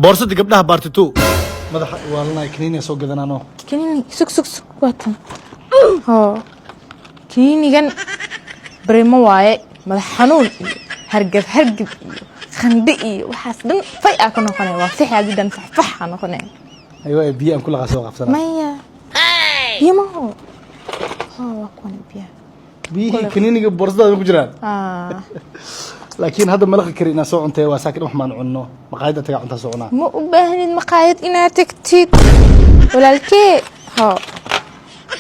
بورصتي قبلها بارتي 2 مدح والله كنيني سوق قدنا نو كنيني سك واتن ها كنيني جن بريمو واي مدح حنون هرقف خندقي وحاسدن فيا كنا قناه وافحه جدا فحفح انا قناه ايوه بي ام كل غاسو قفسنا مايا يا ما هو ها كون بي كنيني بورصدا ku jiraan laakiin hadda malaqa karina soo cuntay waa saakin wax maan cunno maqaayada taga cunta soo cunaa ma u baahnid maqaayad inaad tagtid walaalkee ha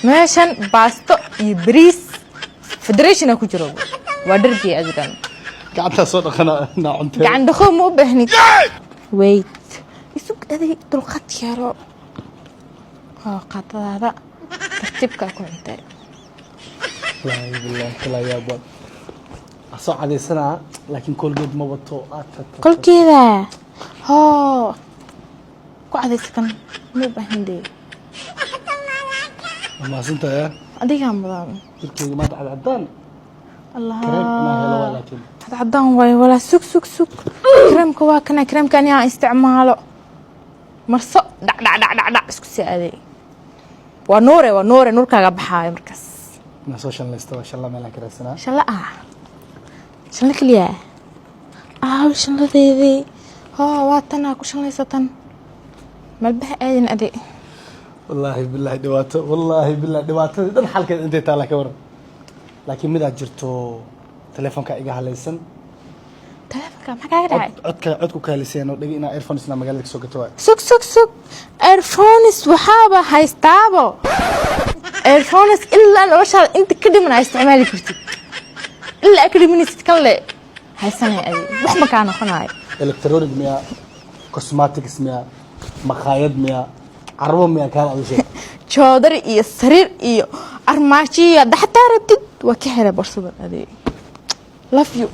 meeshan baasto iyo bariis federation ku jiro waa dhargii adan gacanta soo dhaqana cuntay gacan dhaqo ma u baahnid wait isug aday dulqad yaro ha qadada tartiibka ku cuntay لا بالله كلا يا بابا أصعد هذه السنة لكن كل قد ما بطو كل كذا ها قاعد يسكن مو بهندي ما سنت يا أديك عم بضام قلت ما تعد عدان الله كريم ما هلا ولكن عدان ولا سك كريم كواكنا كريم كان يا استعماله مرص دع اسكسي هذه ونوري نور كاغا بحاي مركز نسوشن ليستوى شلا مالك رسنا شلا كليا شلا ذي واتنا كو شلا ستن ملبح اين ادي والله بالله دواته دن حالك انت تالا كور لكن ميدا جرتو تليفونك ايغا هليسن تليفونك ما كاغا عدكو كاليسين oo dhigi ina earphones na magaalada soo gato sug earphones waxaba haystaabo earphones إلا noloshaada inta ka dhiman ay isticmaali kartid إلا akademiist kan le haysanay adi wax ma ka noqonaay electronic miya cosmetics miya maqaayad miya carwo miya ka adishay joodar iyo sariir iyo armaajo iyo dhaxta rabtid waa ka helay borsada adi love you